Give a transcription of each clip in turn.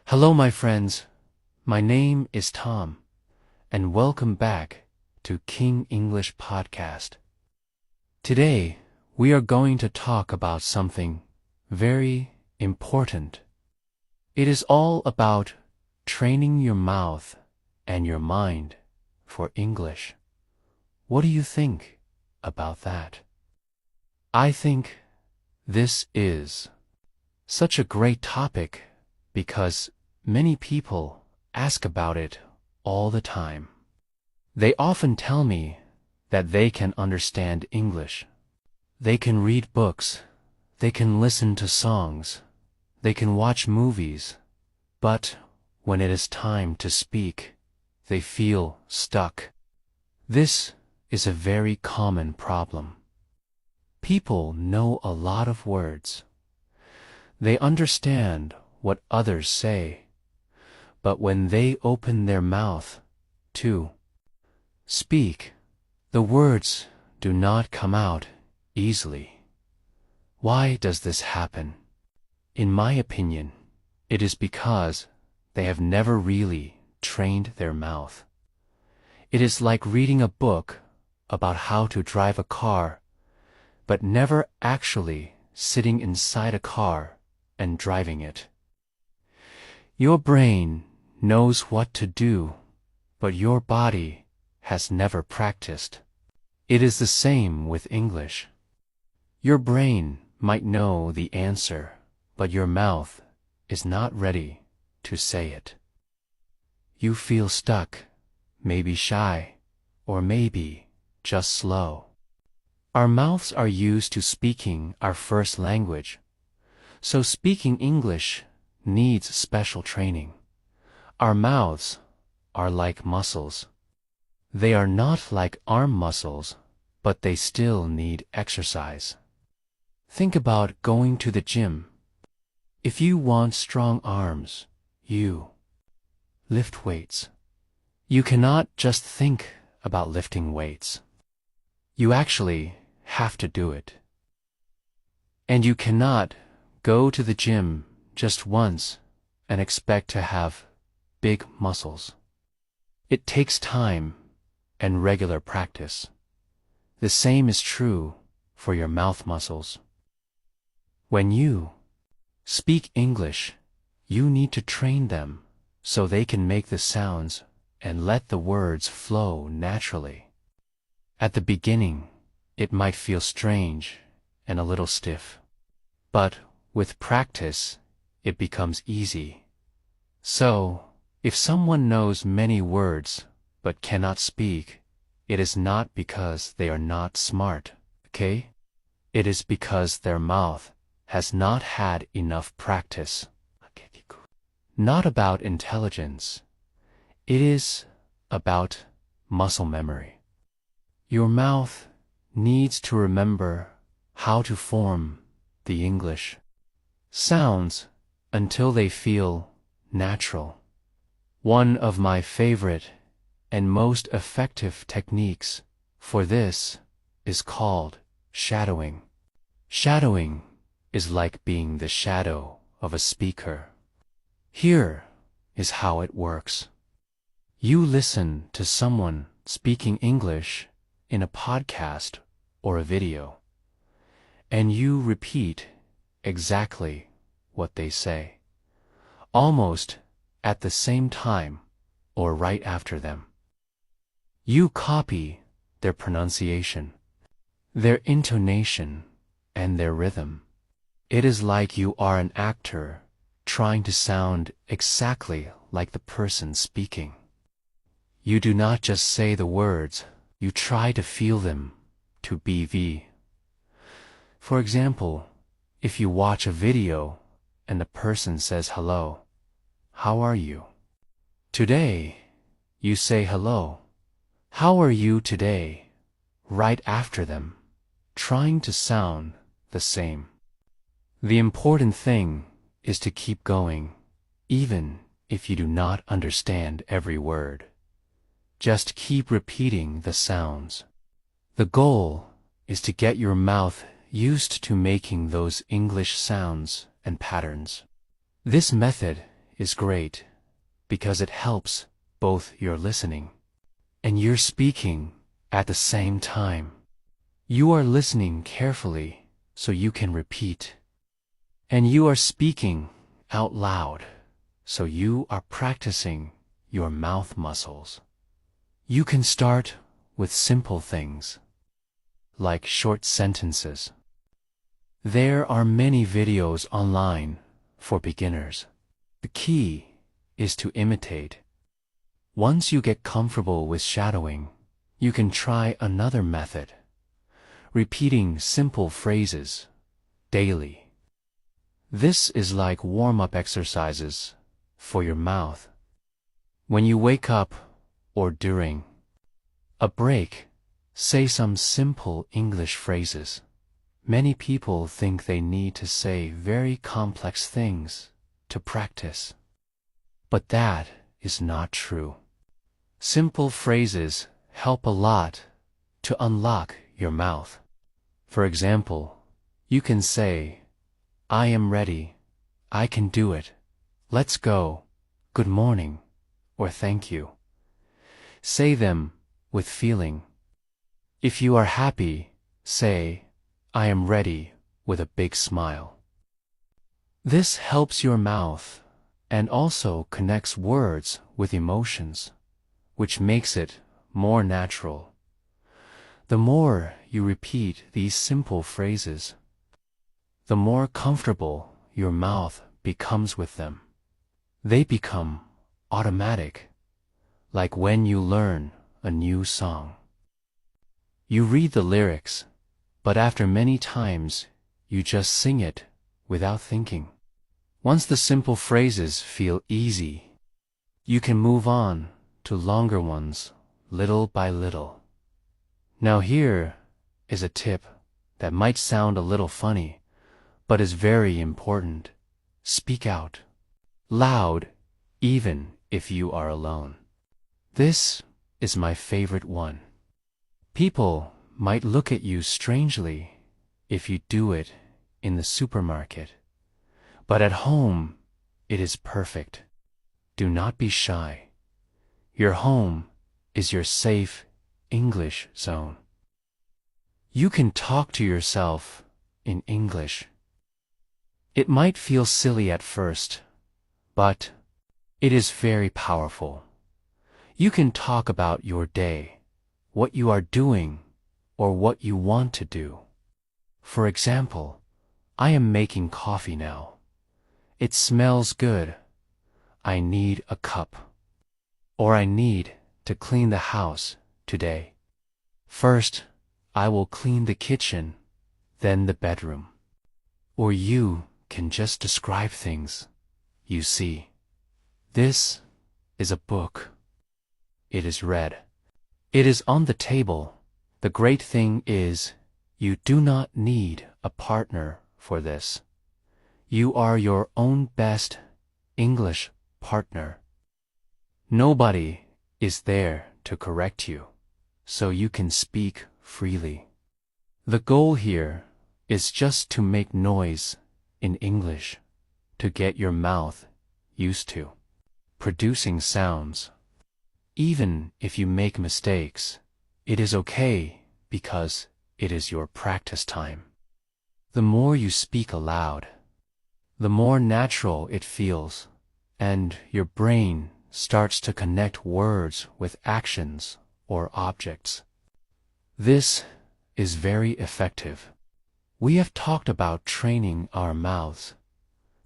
Hello, my friends. My name is Tom, and welcome back to King English Podcast. Today, we are going to talk about something very important. It is all about training your mouth and your mind for English. What do you think about that? I think this is such a great topic because many people ask about it all the time. They often tell me that they can understand English. They can read books, they can listen to songs, they can watch movies, but when it is time to speak, they feel stuck. This is a very common problem. People know a lot of words. They understand what others say, but when they open their mouth to speak, the words do not come out easily. Why does this happen? In my opinion, it is because they have never really trained their mouth. It is like reading a book about how to drive a car, but never actually sitting inside a car and driving it. Your brain knows what to do, but your body has never practiced. It is the same with English. Your brain might know the answer, but your mouth is not ready to say it. You feel stuck, maybe shy, or maybe just slow. Our mouths are used to speaking our first language, so speaking English needs special training. Our mouths are like muscles. They are not like arm muscles, but they still need exercise. Think about going to the gym. If you want strong arms, you lift weights. You cannot just think about lifting weights. You actually have to do it. And you cannot go to the gym just once and expect to have big muscles. It takes time and regular practice. The same is true for your mouth muscles. When you speak English, you need to train them so they can make the sounds and let the words flow naturally. At the beginning, it might feel strange and a little stiff, but with practice, it becomes easy. So, if someone knows many words but cannot speak, it is not because they are not smart, okay? It is because their mouth has not had enough practice. Not about intelligence. It is about muscle memory. Your mouth needs to remember how to form the English sounds until they feel natural. One of my favorite and most effective techniques for this is called shadowing. Shadowing is like being the shadow of a speaker. Here is how it works. You listen to someone speaking English in a podcast or a video, and you repeat exactly what they say, almost at the same time or right after them. You copy their pronunciation, their intonation, and their rhythm. It is like you are an actor trying to sound exactly like the person speaking. You do not just say the words, you try to feel them to BV. For example, if you watch a video and the person says hello, how are you? Today, you say hello. How are you today? Right after them, trying to sound the same. The important thing is to keep going, even if you do not understand every word. Just keep repeating the sounds. The goal is to get your mouth used to making those English sounds and patterns. This method is great because it helps both your listening and your speaking at the same time. You are listening carefully so you can repeat, and you are speaking out loud so you are practicing your mouth muscles. You can start with simple things, like short sentences. There are many videos online for beginners. The key is to imitate. Once you get comfortable with shadowing, you can try another method, repeating simple phrases daily. This is like warm-up exercises for your mouth. When you wake up or during a break, say some simple English phrases. Many people think they need to say very complex things to practice, but that is not true. Simple phrases help a lot to unlock your mouth. For example, you can say, I am ready, I can do it, let's go, good morning, or thank you. Say them with feeling. If you are happy, say, I am ready with a big smile. This helps your mouth and also connects words with emotions, which makes it more natural. The more you repeat these simple phrases, the more comfortable your mouth becomes with them. They become automatic, like when you learn a new song. You read the lyrics, but after many times, you just sing it without thinking. Once the simple phrases feel easy, you can move on to longer ones little by little. Now here is a tip that might sound a little funny, but is very important. Speak out loud, even if you are alone. This is my favorite one. People might look at you strangely if you do it in the supermarket, but at home it is perfect. Do not be shy. Your home is your safe English zone. You can talk to yourself in English. It might feel silly at first, but it is very powerful. You can talk about your day, what you are doing, or what you want to do. For example, I am making coffee now. It smells good. I need a cup. Or I need to clean the house today. First, I will clean the kitchen, then the bedroom. Or you can just describe things you see. This is a book. It is read. It is on the table. The great thing is, you do not need a partner for this. You are your own best English partner. Nobody is there to correct you, so you can speak freely. The goal here is just to make noise in English, to get your mouth used to producing sounds. Even if you make mistakes, it is okay because it is your practice time. The more you speak aloud, the more natural it feels, and your brain starts to connect words with actions or objects. This is very effective. We have talked about training our mouths,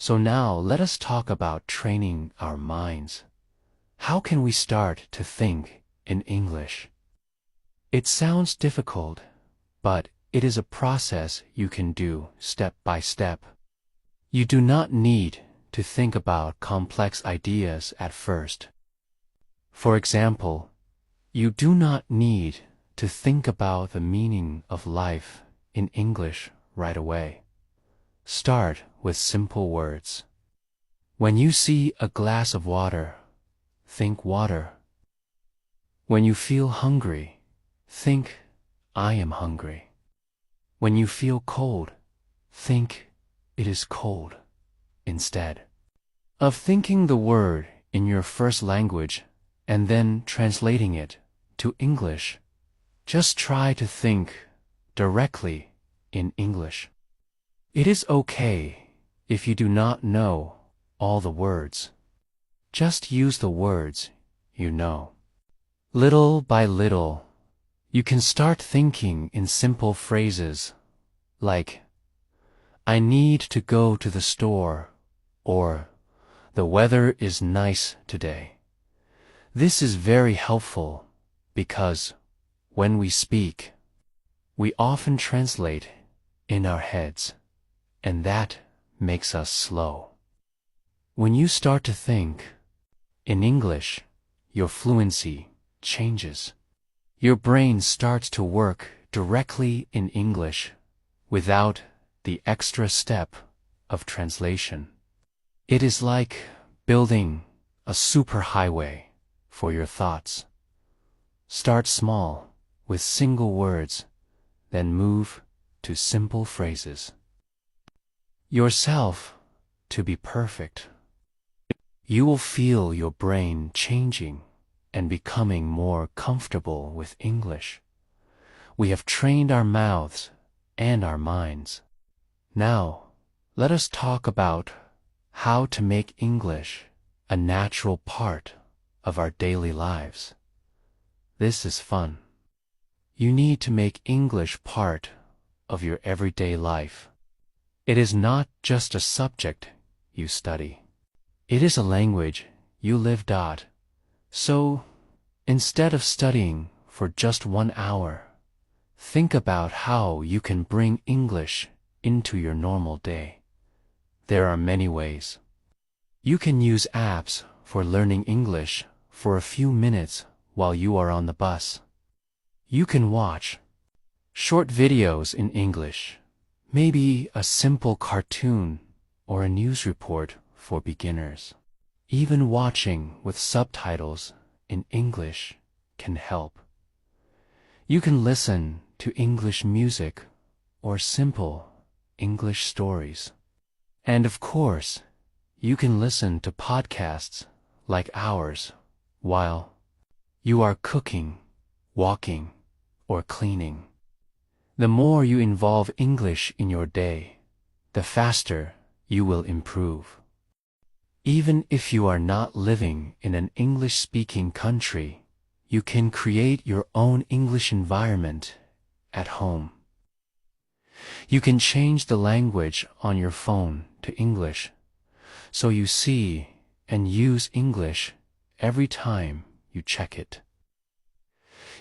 so now let us talk about training our minds. How can we start to think in English? It sounds difficult, but it is a process you can do step by step. You do not need to think about complex ideas at first. For example, you do not need to think about the meaning of life in English right away. Start with simple words. When you see a glass of water, think water. When you feel hungry, think I am hungry. When you feel cold, think it is cold instead. of thinking the word in your first language and then translating it to English. Just try to think directly in English. It is okay if you do not know all the words. Just use the words you know. Little by little, you can start thinking in simple phrases like, I need to go to the store, or the weather is nice today. This is very helpful because when we speak, we often translate in our heads, and that makes us slow. When you start to think in English, your fluency changes. Your brain starts to work directly in English without the extra step of translation. It is like building a superhighway for your thoughts. Start small with single words, then move to simple phrases. Yourself to be perfect. You will feel your brain changing and becoming more comfortable with English. We have trained our mouths and our minds. Now, let us talk about how to make English a natural part of our daily lives. This is fun. You need to make English part of your everyday life. It is not just a subject you study. It is a language you live. So, instead of studying for just 1 hour, think about how you can bring English into your normal day. There are many ways. You can use apps for learning English for a few minutes while you are on the bus. You can watch short videos in English, maybe a simple cartoon or a news report for beginners. Even watching with subtitles in English can help. You can listen to English music or simple English stories. And of course, you can listen to podcasts like ours while you are cooking, walking, or cleaning. The more you involve English in your day, the faster you will improve. Even if you are not living in an English-speaking country, you can create your own English environment at home. You can change the language on your phone to English, so you see and use English every time you check it.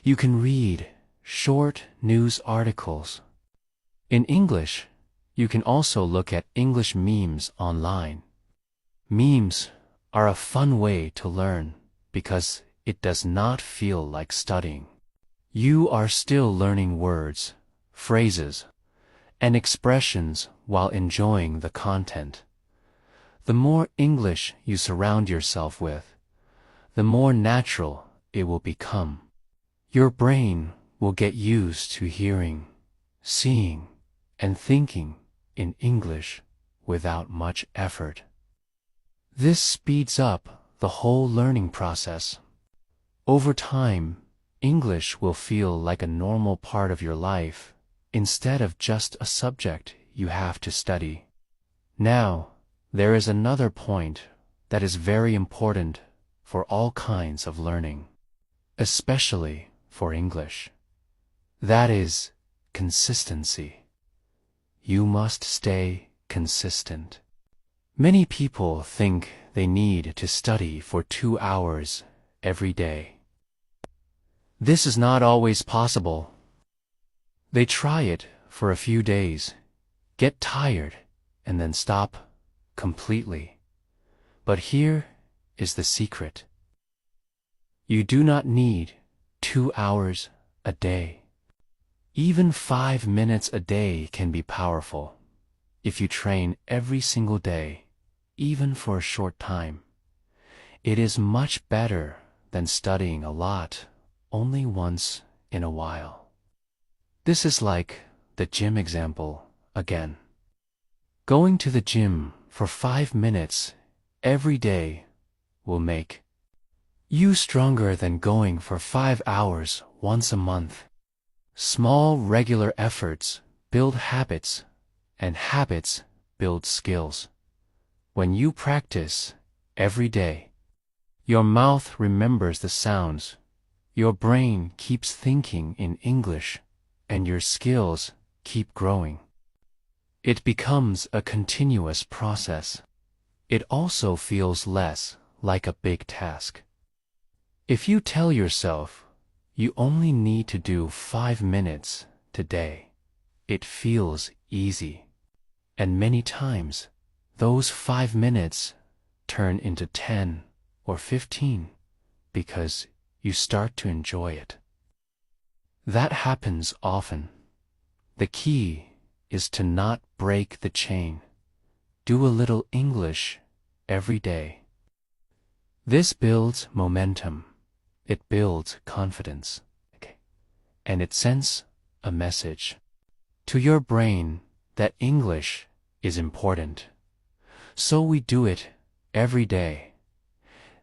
You can read short news articles in English. You can also look at English memes online. Memes are a fun way to learn because it does not feel like studying. You are still learning words, phrases, and expressions while enjoying the content. The more English you surround yourself with, the more natural it will become. Your brain will get used to hearing, seeing, and thinking in English without much effort. This speeds up the whole learning process. Over time, English will feel like a normal part of your life instead of just a subject you have to study. Now, there is another point that is very important for all kinds of learning, especially for English. That is consistency. You must stay consistent. Many people think they need to study for 2 hours every day. This is not always possible. They try it for a few days, get tired, and then stop completely. But here is the secret. You do not need 2 hours a day. Even 5 minutes a day can be powerful. If you train every single day, even for a short time, it is much better than studying a lot only once in a while. This is like the gym example again. Going to the gym for 5 minutes every day will make you stronger than going for 5 hours once a month. Small regular efforts build habits, and habits build skills. When you practice every day, your mouth remembers the sounds, your brain keeps thinking in English, and your skills keep growing. It becomes a continuous process. It also feels less like a big task. If you tell yourself you only need to do 5 minutes today, it feels easy. And many times, those 5 minutes turn into 10 or 15 because you start to enjoy it. That happens often. The key is to not break the chain. Do a little English every day. This builds momentum. It builds confidence. And it sends a message to your brain that English is important. So we do it every day.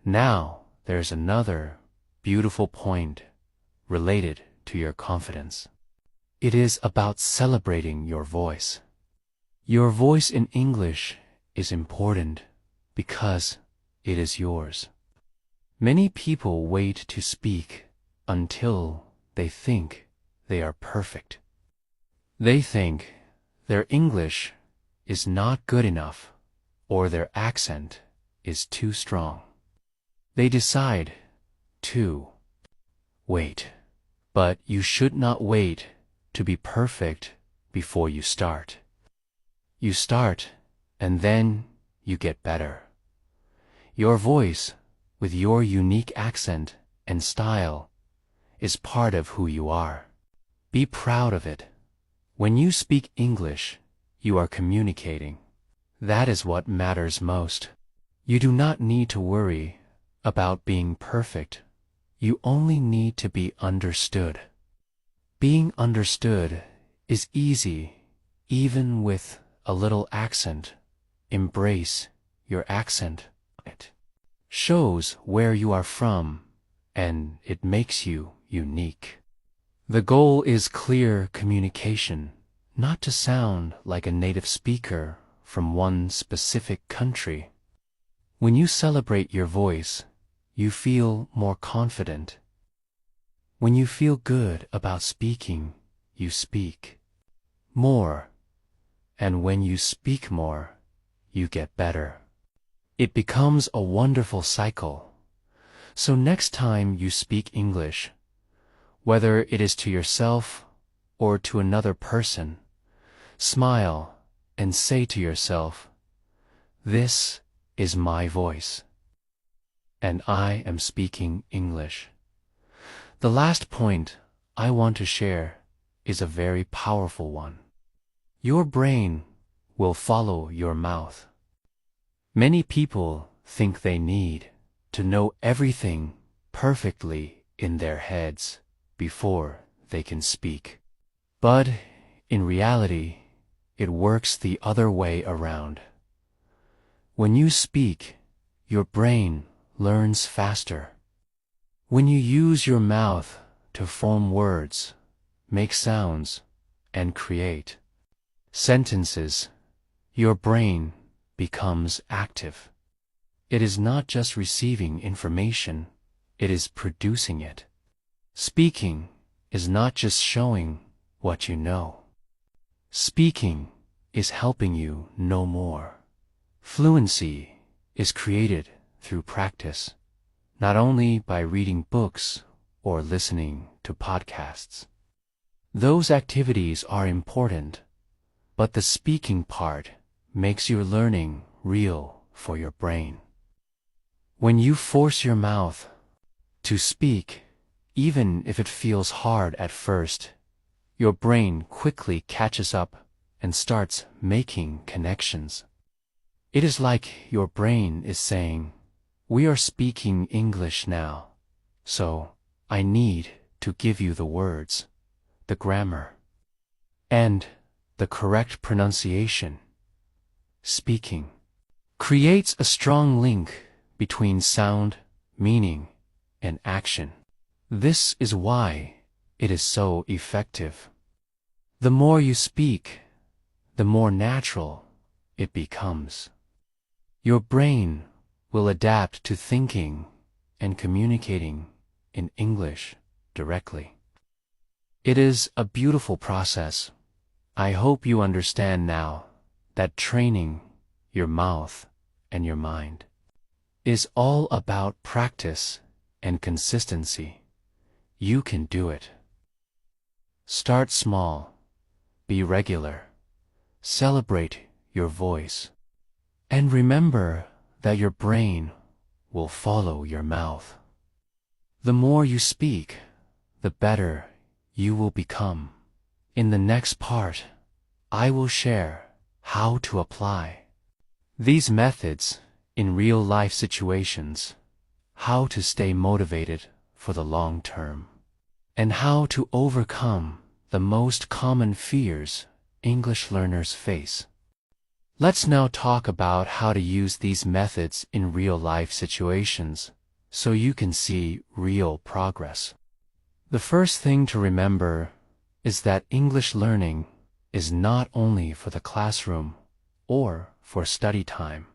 Now there's another beautiful point related to your confidence. It is about celebrating your voice. Your voice in English is important because it is yours. Many people wait to speak until they think they are perfect. They think their English is not good enough or their accent is too strong. They decide to wait. But you should not wait to be perfect before you start. You start and then you get better. Your voice, with your unique accent and style, is part of who you are. Be proud of it. When you speak English, you are communicating. That is what matters most. You do not need to worry about being perfect. You only need to be understood. Being understood is easy, even with a little accent. Embrace your accent. It shows where you are from, and it makes you unique. The goal is clear communication, not to sound like a native speaker from one specific country. When you celebrate your voice, you feel more confident. When you feel good about speaking, you speak more. And when you speak more, you get better. It becomes a wonderful cycle. So next time you speak English, whether it is to yourself or to another person, smile and say to yourself, "This is my voice, and I am speaking English." The last point I want to share is a very powerful one. Your brain will follow your mouth. Many people think they need to know everything perfectly in their heads before they can speak. But in reality, it works the other way around. When you speak, your brain learns faster. When you use your mouth to form words, make sounds, and create sentences, your brain becomes active. It is not just receiving information, it is producing it. Speaking is not just showing what you know. Speaking is helping you know more. Fluency is created through practice, not only by reading books or listening to podcasts. Those activities are important, but the speaking part makes your learning real for your brain. When you force your mouth to speak, even if it feels hard at first, your brain quickly catches up and starts making connections. It is like your brain is saying, "We are speaking English now, so I need to give you the words, the grammar, and the correct pronunciation." Speaking creates a strong link between sound, meaning, and action. This is why it is so effective. The more you speak, the more natural it becomes. Your brain will adapt to thinking and communicating in English directly. It is a beautiful process. I hope you understand now that training your mouth and your mind is all about practice and consistency. You can do it. Start small, be regular, celebrate your voice, and remember that your brain will follow your mouth. The more you speak, the better you will become. In the next part, I will share how to apply these methods in real-life situations, how to stay motivated for the long term, and how to overcome the most common fears English learners face. Let's now talk about how to use these methods in real-life situations so you can see real progress. The first thing to remember is that English learning is not only for the classroom or for study time.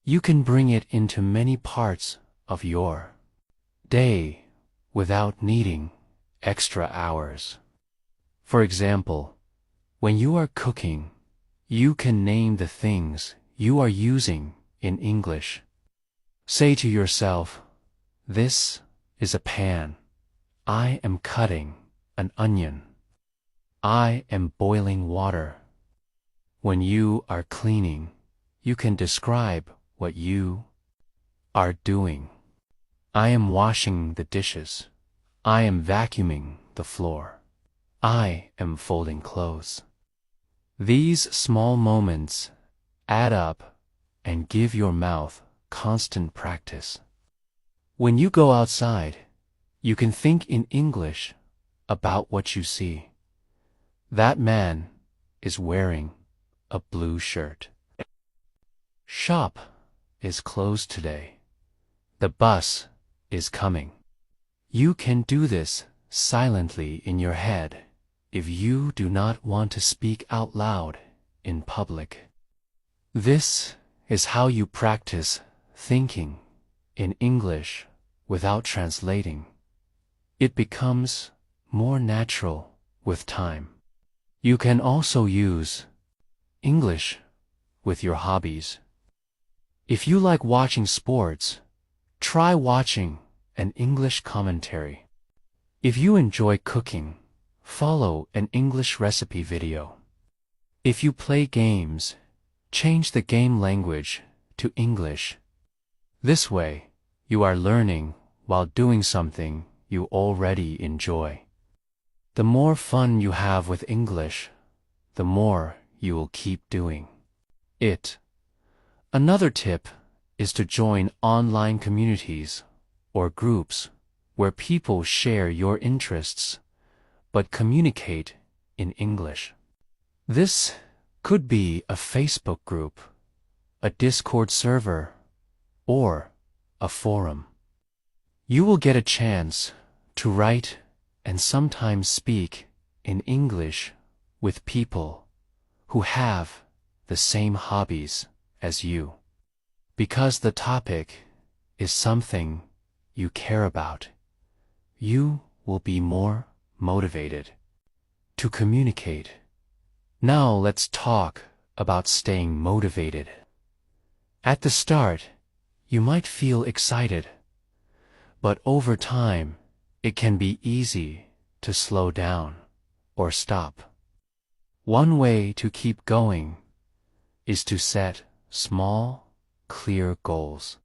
You can bring it into many parts of your day without needing extra hours. For example, when you are cooking, you can name the things you are using in English. Say to yourself, "This is a pan. I am cutting an onion. I am boiling water." When you are cleaning, you can describe what you are doing. I am washing the dishes. I am vacuuming the floor. I am folding clothes. These small moments add up and give your mouth constant practice. When you go outside, you can think in English about what you see. That man is wearing a blue shirt. Shop is closed today. The bus is coming. You can do this silently in your head if you do not want to speak out loud in public. This is how you practice thinking in English without translating. It becomes more natural with time. You can also use English with your hobbies. If you like watching sports, try watching an English commentary. If you enjoy cooking, follow an English recipe video. If you play games, change the game language to English. This way, you are learning while doing something you already enjoy. The more fun you have with English, the more you will keep doing it. Another tip is to join online communities or groups where people share your interests but communicate in English. This could be a Facebook group, a Discord server, or a forum. You will get a chance to write and sometimes speak in English with people who have the same hobbies as you. Because the topic is something you care about, you will be more motivated to communicate. Now let's talk about staying motivated. At the start, you might feel excited, but over time, it can be easy to slow down or stop. One way to keep going is to set small, clear goals.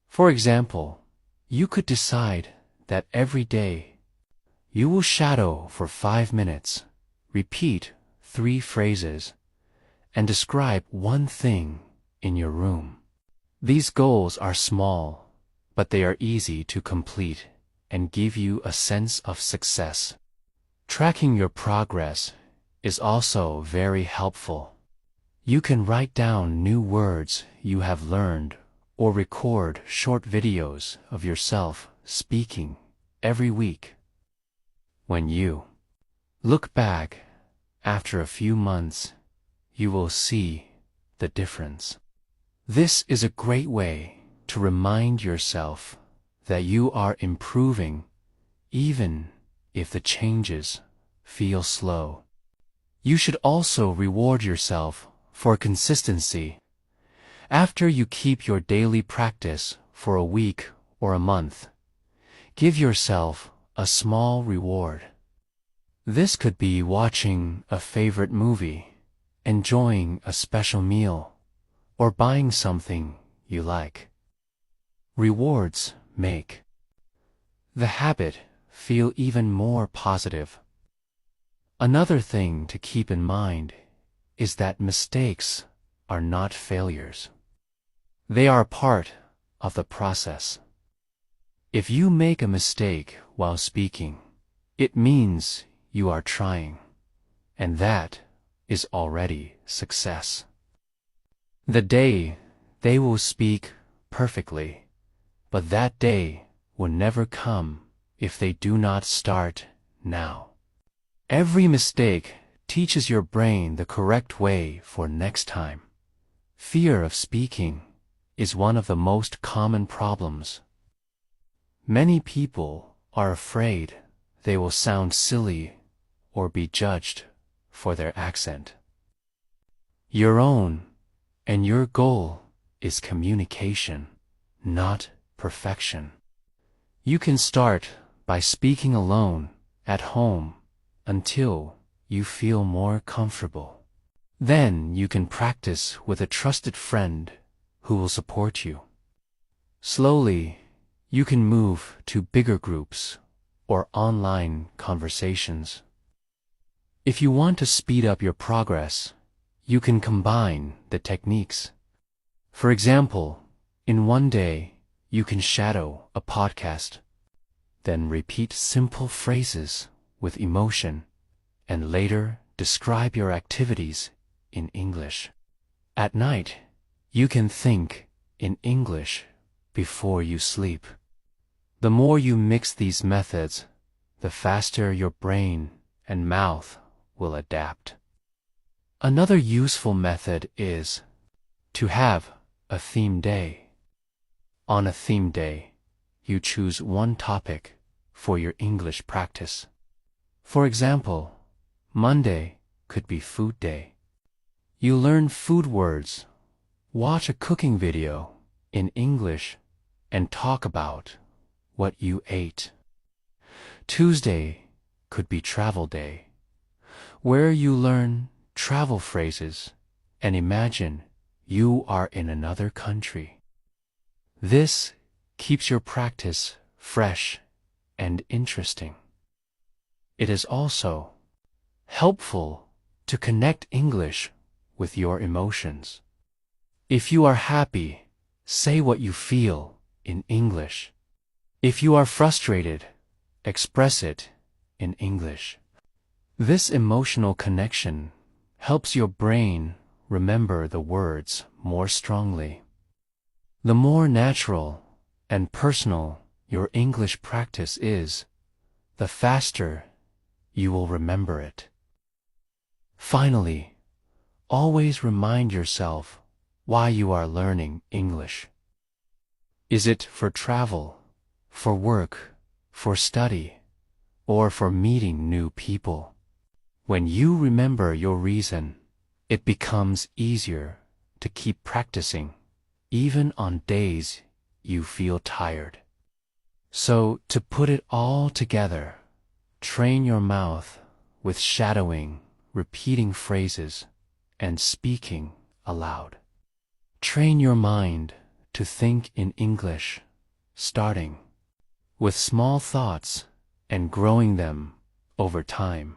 For example, you could decide that every day you will shadow for 5 minutes, repeat 3 phrases, and describe one thing in your room. These goals are small, but they are easy to complete and give you a sense of success. Tracking your progress is also very helpful. You can write down new words you have learned or record short videos of yourself speaking every week. When you look back after a few months, you will see the difference. This is a great way to remind yourself that you are improving even if the changes feel slow. You should also reward yourself for consistency. After you keep your daily practice for a week or a month, give yourself a small reward. This could be watching a favorite movie, enjoying a special meal, or buying something you like. Rewards make the habit feel even more positive. Another thing to keep in mind is that mistakes are not failures. They are part of the process. If you make a mistake while speaking, it means you are trying, and that is already success. The day they will speak perfectly, but that day will never come if they do not start now. Every mistake teaches your brain the correct way for next time. Fear of speaking is one of the most common problems. Many people are afraid they will sound silly or be judged for their accent. Your own and your goal is communication, not perfection. You can start by speaking alone at home until you feel more comfortable. Then you can practice with a trusted friend who will support you. Slowly, you can move to bigger groups or online conversations. If you want to speed up your progress, you can combine the techniques. For example, in one day, you can shadow a podcast, then repeat simple phrases with emotion, and later describe your activities in English. At night, you can think in English before you sleep. The more you mix these methods, the faster your brain and mouth will adapt. Another useful method is to have a theme day. On a theme day, you choose one topic for your English practice. For example, Monday could be food day. You learn food words, watch a cooking video in English, and talk about what you ate. Tuesday could be travel day, where you learn travel phrases and imagine you are in another country. This keeps your practice fresh and interesting. It is also helpful to connect English with your emotions. If you are happy, say what you feel in English. If you are frustrated, express it in English. This emotional connection helps your brain remember the words more strongly. The more natural and personal your English practice is, the faster you will remember it. Finally, always remind yourself why you are learning English. Is it for travel, for work, for study, or for meeting new people? When you remember your reason, it becomes easier to keep practicing, even on days you feel tired. So, to put it all together, train your mouth with shadowing, repeating phrases, and speaking aloud. Train your mind to think in English, starting with small thoughts and growing them over time.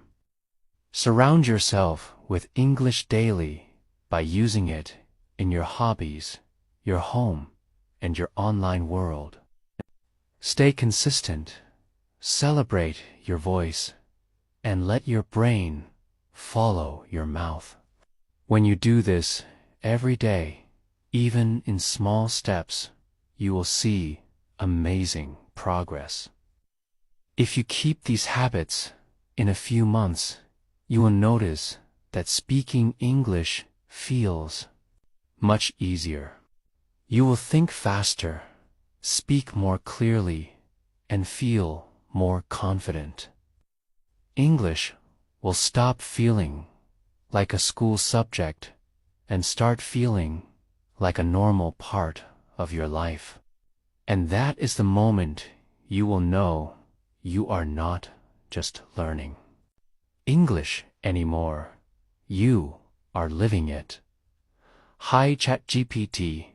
Surround yourself with English daily by using it in your hobbies, your home, and your online world. Stay consistent, celebrate your voice, and let your brain follow your mouth. When you do this every day, even in small steps, you will see amazing progress. If you keep these habits, in a few months, you will notice that speaking English feels much easier. You will think faster, speak more clearly, and feel more confident. English will stop feeling like a school subject and start feeling like a normal part of your life. And that is the moment you will know you are not just learning English anymore. You are living it. Hi ChatGPT,